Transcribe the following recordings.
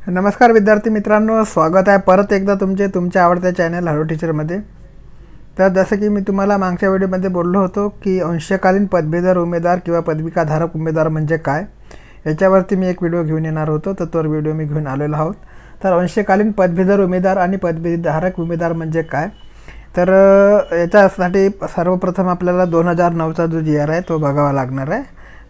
नमस्कार विद्यार्थी मित्रांनो, स्वागत आहे परत एकदा तुमच्या आवडत्या चॅनल हॅलो टीचरमध्ये। तर जसं की मी तुम्हाला मागच्या व्हिडिओमध्ये बोललो होतो की अंशकालीन पदवीधर उमेदवार किंवा पदविकाधारक उमेदवार म्हणजे काय, याच्यावरती मी एक व्हिडिओ घेऊन येणार होतो। तर तो व्हिडिओ मी घेऊन आलेलो आहोत। तर अंशकालीन पदवीधर उमेदवार आणि पदवीधारक उमेदवार म्हणजे काय, तर याच्यासाठी सर्वप्रथम आपल्याला 2009चा जो GR आहे तो बघावा लागणार आहे।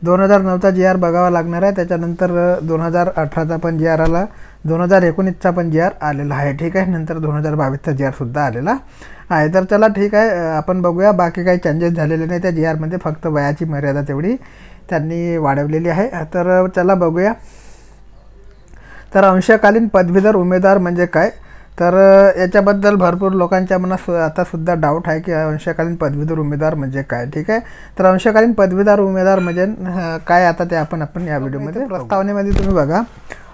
2009चा GR बघावा लागणार आहे। त्याच्यानंतर 2018चा पण GR आला, 2019चा पण GR आलेला आहे, ठीक आहे। नंतर 2022चा GR सुद्धा आलेला आहे। तर चला ठीक आहे, आपण बघूया। बाकी काही चेंजेस झालेले नाही त्या GR मध्ये, फक्त वयाची मर्यादा तेवढी त्यांनी वाढवलेली आहे। तर चला बघूया। तर अंशकालीन पदवीधर उमेदवार म्हणजे काय, तर याच्याबद्दल भरपूर लोकांच्या मनात आता सुद्धा डाऊट आहे की अंशकालीन पदवीधर उमेदवार म्हणजे काय, ठीक आहे। तर अंशकालीन पदवीधर उमेदवार म्हणजे काय, आता ते आपण या व्हिडिओमध्ये प्रस्तावनेमध्ये तुम्ही बघा।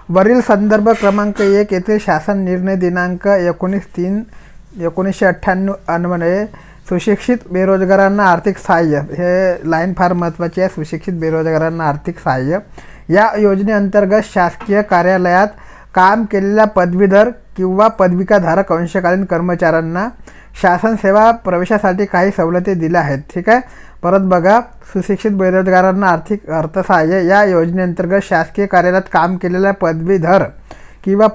वरील संदर्भ क्रमांक 1 येथे शासन निर्णय दिनांक 19/3/1998 अन्वये सुशिक्षित बेरोजगारांना आर्थिक सहाय्य, हे लाईन फार महत्त्वाची आहे। सुशिक्षित बेरोजगारांना आर्थिक सहाय्य या योजनेअंतर्गत शासकीय कार्यालयात काम केलेल्या पदवीधर किंवा पदविकाधारक अंशकालीन कर्मचाऱ्यांना शासन सेवा प्रवेशासाठी काही सवलती दिल्या आहेत, ठीक आहे। परत बघा, सुशिक्षित बेरोजगारांना आर्थिक अर्थसहाय्य या योजनेअंतर्गत शासकीय कार्यालयात काम केलेल्या पदवीधर किंवा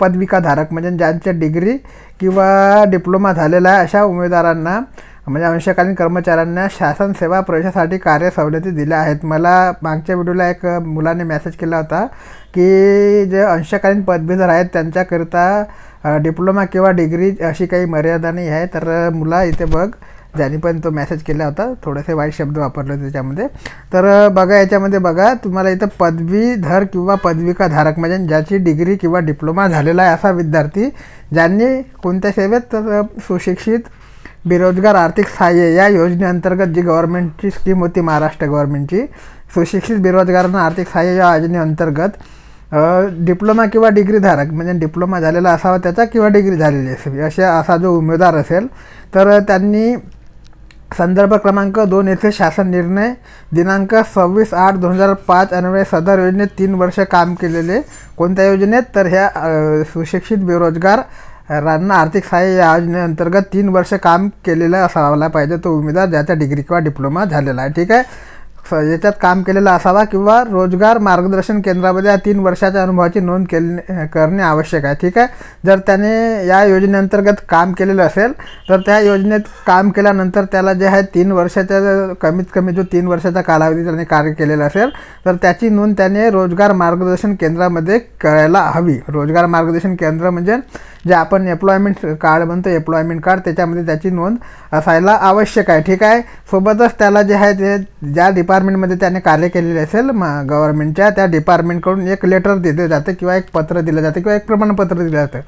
पदविकाधारक म्हणजे ज्यांचे डिग्री किंवा डिप्लोमा झालेला आहे अशा उमेदवारांना म्हणजे अंशकालीन कर्मचाऱ्यांना शासन सेवा प्रवेशासाठी कार्य सवलती दिल्या आहेत। मला मागच्या व्हिडिओला एक मुलाने मेसेज केला होता की जे अंशकालीन पदवीधर आहेत त्यांच्याकरिता डिप्लोमा किंवा डिग्री अशी काही मर्यादा नाही आहे। तर मुला इथे बघ, ज्याने पण तो मेसेज केला होता, थोडेसे वाईट शब्द वापरले त्याच्यामध्ये। तर बघा, याच्यामध्ये बघा तुम्हाला इथं पदवीधर किंवा पदविकाधारक म्हणजे ज्याची डिग्री किंवा डिप्लोमा झालेला आहे असा विद्यार्थी ज्यांनी कोणत्या सेवेत, तर सुशिक्षित बेरोजगार आर्थिक सहाय्य या योजनेअंतर्गत जी गव्हर्नमेंटची स्कीम होती, महाराष्ट्र गव्हर्नमेंटची, सुशिक्षित बेरोजगारांना आर्थिक सहाय्य या योजनेअंतर्गत डिप्लोमा किंवा डिग्रीधारक म्हणजे डिप्लोमा झालेला असावा त्याचा किंवा डिग्री झालेली असावी असा जो उमेदवार असेल, तर त्यांनी संदर्भ क्रमांक 2 येथे शासन निर्णय दिनांक 26/8/2005 अन्वये सदर योजनेत 3 वर्ष काम केलेले, कोणत्या योजनेत, तर ह्या सुशिक्षित बेरोजगारांना आर्थिक सहाय्य या योजनेअंतर्गत 3 वर्ष काम केलेलं असायला पाहिजे तो उमेदवार ज्याचा डिग्री किंवा डिप्लोमा झालेला आहे, ठीक आहे। याच्यात काम केलेला असावा किंवा रोजगार मार्गदर्शन केंद्रामध्ये 3 वर्षाच्या अनुभवाची नोंद करणे आवश्यक आहे, ठीक आहे। जर त्याने या योजनेअंतर्गत काम केलेलं असेल तर त्या योजनेत काम केल्यानंतर त्याला जे आहे 3 वर्षाच्या कमीत कमी जो 3 वर्षाचा कालावधी त्याने कार्य केलेलं असेल तर त्याची नोंद त्याने रोजगार मार्गदर्शन केंद्रामध्ये करायला हवी। रोजगार मार्गदर्शन केंद्र म्हणजे जे आपण एम्प्लॉयमेंट कार्ड म्हणतो, एम्प्लॉयमेंट कार्ड, त्याच्यामध्ये त्याची नोंद असायला आवश्यक आहे, ठीक आहे। सोबतच त्याला जे आहे ते ज्या डिपार्टमेंटमध्ये त्याने कार्य केलेले असेल गव्हर्नमेंटच्या त्या डिपार्टमेंटकडून एक लेटर दिले जाते किंवा एक पत्र दिलं जातं किंवा एक प्रमाणपत्र दिलं जातं,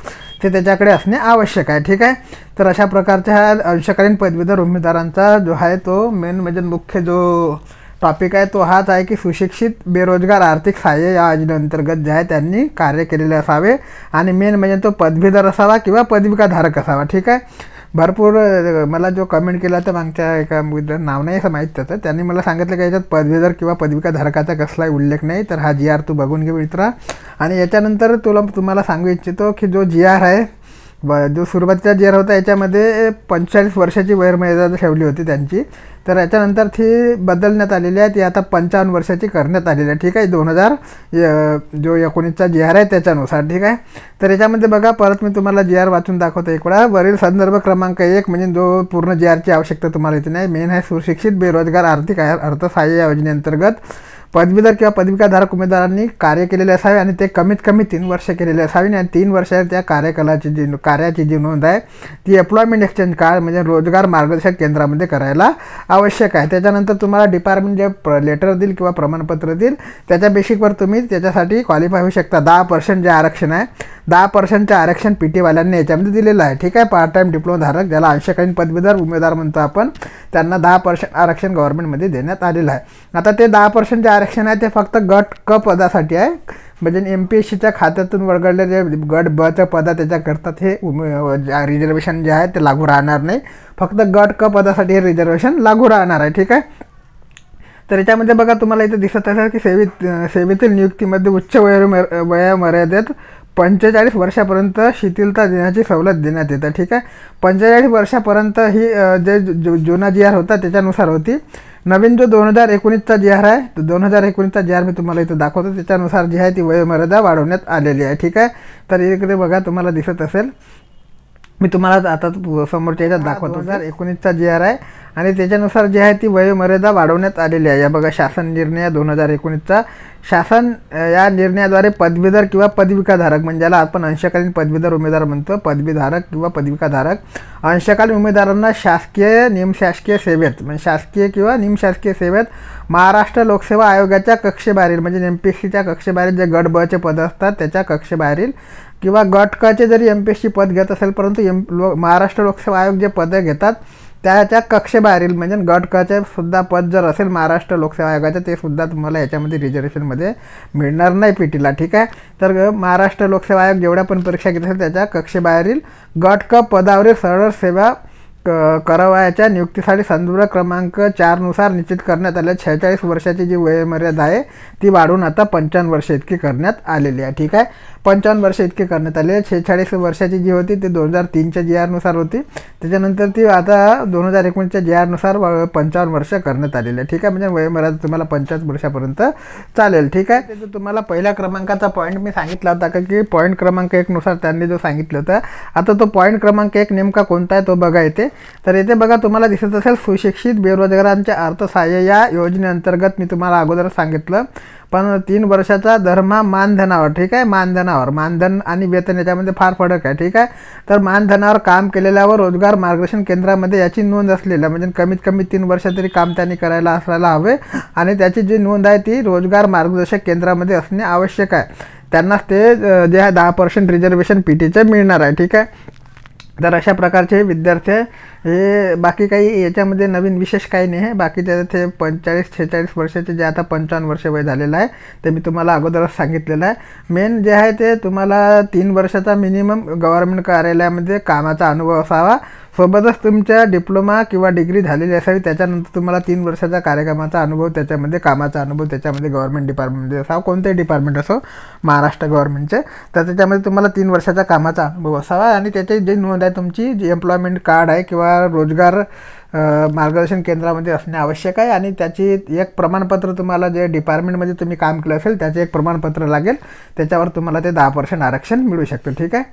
ते त्याच्याकडे असणे आवश्यक आहे, ठीक आहे। तर अशा प्रकारच्या अंशकालीन पदवीधर उमेदवारांचा जो आहे तो मेन म्हणजे मुख्य जो टॉपिक आहे तो हाच आहे की सुशिक्षित बेरोजगार आर्थिक सहाय्य या योजनेअंतर्गत जे आहे त्यांनी कार्य केलेले असावे आणि मेन म्हणजे तो पदवीधर असावा किंवा पदविकाधारक असावा, ठीक आहे। भरपूर मला जो कमेंट केला तर मागच्या एका नाव नाही असं माहीत त्याचं, त्यांनी मला सांगितलं की याच्यात पदवीधर किंवा पदविकाधारकाचा कसलाही उल्लेख नाही, तर हा GR तू बघून घे मित्रा। आणि याच्यानंतर तुम्हाला सांगू इच्छितो की जो GR आहे, जो सुरुवातीचा GR होता याच्यामध्ये 45 वर्षाची वयोमर्यादा ठेवली होती त्यांची, तर याच्यानंतर ती बदलण्यात आलेली आहे, ती आता 55 वर्षाची करण्यात आलेली आहे, ठीक आहे। 2019चा GR आहे त्याच्यानुसार, ठीक आहे। तर याच्यामध्ये बघा, परत मी तुम्हाला GR वाचून दाखवतो एक वेळा। वरील संदर्भ क्रमांक 1 म्हणजे जो पूर्ण GRची आवश्यकता तुम्हाला इथे नाही, मेन आहे सुशिक्षित बेरोजगार आर्थिक अर्थसहाय्य या योजनेअंतर्गत पदवीधर किंवा पदविकाधारक उमेदवारांनी कार्य केलेले असावे आणि ते कमीत कमी 3 वर्ष केलेले असावे आणि 3 वर्षात त्या कार्याची जी नोंद आहे ती एम्प्लॉयमेंट एक्सचेंज कार्ड म्हणजे रोजगार मार्गदर्शन केंद्रामध्ये करायला आवश्यक आहे। त्याच्यानंतर तुम्हाला डिपार्टमेंट जे लेटर देईल किंवा प्रमाणपत्र देईल त्याच्या बेसिकवर तुम्ही त्याच्यासाठी क्वालिफाय होऊ शकता। 10% जे आरक्षण आहे, 10%चे आरक्षण PT वाल्यांनी याच्यामध्ये दिलेलं आहे, ठीक आहे। पार्ट टाईम डिप्लोमाधारक ज्याला अंशकालीन पदवीधर उमेदवार म्हणतो आपण, त्यांना 10% आरक्षण गव्हर्नमेंटमध्ये देण्यात आलेलं आहे। आता ते 10% जे आरक्षण आहे ते फक्त गट क पदासाठी आहे, म्हणजे MPSCच्या खात्यातून वगळले जे गट बचं पद त्याच्याकरतात हे रिझर्वेशन जे आहे ते लागू राहणार नाही, फक्त गट क पदासाठी हे रिझर्वेशन लागू राहणार आहे, ठीक आहे। तर याच्यामध्ये बघा तुम्हाला इथे दिसत असेल की सेवेतील नियुक्तीमध्ये उच्च वयोमर्यादेत 45 वर्षापर्यंत शिथिलता देण्याची सवलत देण्यात येते. ठीक आहे, 45 वर्षापर्यंत ही जे जुना GR होता त्याच्यानुसार होती. नवीन जो 2019चा GR आहे, तो 2019चा GR मी तुम्हाला इथं दाखवतो. त्याच्यानुसार जी आहे ती वयोमर्यादा वाढवण्यात आलेली आहे. ठीक आहे, तर इकडे बघा तुम्हाला दिसत असेल, मी तुम्हाला आता समोरच्या याच्यात दाखवतो. 2019चा GR आहे आणि त्याच्यानुसार जी आहे ती वयोमर्यादा वाढवण्यात आलेली आहे. या बघा शासन निर्णय 2019चा. शासन या निर्णयाद्वारे पदवीधर किंवा पदविकाधारक, म्हणजे ज्याला आपण अंशकालीन पदवीधर उमेदवार म्हणतो, पदवीधारक किंवा पदविकाधारक अंशकालीन उमेदवारांना शासकीय निमशासकीय सेवेत, म्हणजे शासकीय किंवा निमशासकीय सेवेत महाराष्ट्र लोकसेवा आयोगाच्या कक्षेबाहेरील, म्हणजे MPSCच्या कक्षेबाहेरील जे गट ब चे पद असतात त्याच्या कक्षेबाहेरील किंवा गट क चे जरी MPSC पद घेत असेल, परंतु महाराष्ट्र लोकसेवा आयोग जे पदं घेतात त्याच्या कक्षेबाहेरील, म्हणजे गट क चे सुद्धा पद जर असेल महाराष्ट्र लोकसेवा आयोगाचं, ते सुद्धा तुम्हाला याच्यामध्ये रिझर्वेशनमध्ये मिळणार नाही PTला. ठीक आहे, तर महाराष्ट्र लोकसेवा आयोग जेवढ्या पण परीक्षा घेत असेल त्याच्या कक्षेबाहेरील गट क पदावरील सरळ सेवा करावयाच्या नियुक्तीसाठी संदर्भ क्रमांक 4 नुसार निश्चित करण्यात आल्या 46 वर्षाची जी वयोमर्यादा आहे ती वाढून आता 55 वर्ष इतकी करण्यात आलेली आहे. ठीक आहे, 55 वर्ष इतकी करण्यात आली आहे. 46 वर्षाची जी होती ती 2003च्या GR नुसार होती. त्याच्यानंतर ती आता 2019च्या GR नुसार 55 वर्ष करण्यात आलेली आहे. ठीक आहे, म्हणजे वयोमर्यादा तुम्हाला 55 वर्षापर्यंत चालेल. ठीक आहे, ते जो तुम्हाला पहिल्या क्रमांकाचा पॉईंट मी सांगितला होता की पॉईंट क्रमांक 1 नुसार त्यांनी जो सांगितलं होतं, आता तो पॉईंट क्रमांक 1 नेमका कोणता आहे तो बघा येते. तर इथे बघा तुम्हाला दिसत असेल सुशिक्षित बेरोजगारांच्या अर्थसहाय्य या योजनेअंतर्गत मी तुम्हाला अगोदरच सांगितलं, पण 3 वर्षाचा दरमहा मानधनावर. ठीक आहे, मानधनावर, मानधन आणि वेतन याच्यामध्ये फार फरक आहे. ठीक आहे, तर मानधनावर काम केलेल्यावर रोजगार मार्गदर्शन केंद्रामध्ये याची नोंद असलेलं, म्हणजे कमीत कमी 3 वर्ष तरी काम त्यांनी करायला असायला हवे आणि त्याची जी नोंद आहे ती रोजगार मार्गदर्शक केंद्रामध्ये असणे आवश्यक आहे. त्यांनाच ते जे आहे 10% रिझर्वेशन PTचे मिळणार आहे. ठीक आहे, तर अशा प्रकारचे विद्यार्थी हे, बाकी काही याच्यामध्ये नवीन विशेष काही नाही आहे. बाकीचे ते 45-46 वर्षाचे जे आता 55 वर्ष वय झालेलं आहे ते मी तुम्हाला अगोदरच सांगितलेलं आहे. मेन जे आहे ते तुम्हाला 3 वर्षाचा मिनिमम गव्हर्नमेंट कार्यालयामध्ये कामाचा अनुभव असावा, सोबतच तुमच्या डिप्लोमा किंवा डिग्री झालेली असावी. त्याच्यानंतर तुम्हाला 3 वर्षाचा कार्यक्रमाचा अनुभव, त्याच्यामध्ये कामाचा अनुभव, त्याच्यामध्ये गव्हर्नमेंट डिपार्टमेंटमध्ये असावा, कोणतेही डिपार्टमेंट असो महाराष्ट्र गव्हर्नमेंटचे, तर त्याच्यामध्ये तुम्हाला 3 वर्षाचा कामाचा अनुभव असावा आणि त्याची जी नोंद आहे तुमची, जी एम्प्लॉयमेंट कार्ड आहे किंवा रोजगार मार्गदर्शन केंद्रामध्ये असणे आवश्यक आहे. आणि त्याची एक प्रमाणपत्र, तुम्हाला जे डिपार्टमेंटमध्ये तुम्ही काम केलं असेल त्याचे एक प्रमाणपत्र लागेल, त्याच्यावर तुम्हाला ते 10% आरक्षण मिळू शकतं. ठीक आहे,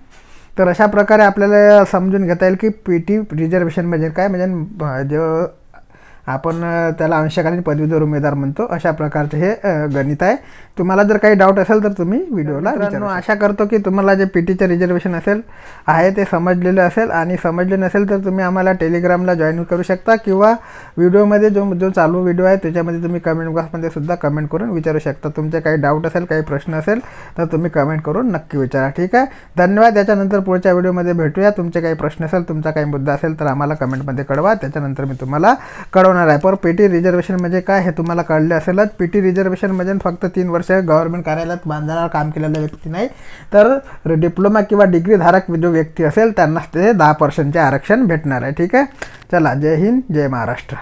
तर अशा प्रकारे आपल्याला समजून घेता येईल की PT रिझर्वेशन म्हणजे काय, म्हणजे जो आपण त्याला अंशकालीन पदवीधर उमेदवार म्हणतो, अशा प्रकारचे हे गणित आहे. तुम्हाला जर काही डाऊट असेल तर तुम्ही व्हिडिओला विचारू. आशा करतो की तुम्हाला जे PTचे रिझर्वेशन असेल आहे ते समजलेलं असेल, आणि समजले नसेल तर तुम्ही आम्हाला टेलिग्रामला जॉईन करू शकता किंवा व्हिडिओमध्ये जो चालू व्हिडिओ आहे त्याच्यामध्ये तुम्ही कमेंट बॉक्समध्ये सुद्धा कमेंट करून विचारू शकता. तुमचे काही डाऊट असेल, काही प्रश्न असेल तर तुम्ही कमेंट करून नक्की विचारा. ठीक आहे, धन्यवाद. याच्यानंतर पुढच्या व्हिडिओमध्ये भेटूया. तुमचे काही प्रश्न असेल, तुमचा काही मुद्दा असेल तर आम्हाला कमेंटमध्ये कळवा, त्याच्यानंतर मी तुम्हाला कळवणार आहे. पर PT रिझर्वेशन म्हणजे काय हे तुम्हाला कळले असेलच. PT रिझर्वेशन म्हणजे फक्त 3 वर्ष गव्हर्नमेंट कार्यालयात बांधणारा काम केलेला व्यक्ती नाही, तर डिप्लोमा किंवा डिग्री धारक जो व्यक्ती असेल त्यांनाच ते 10% आरक्षण भेटणार आहे. ठीक आहे, चला, जय हिंद, जय महाराष्ट्र.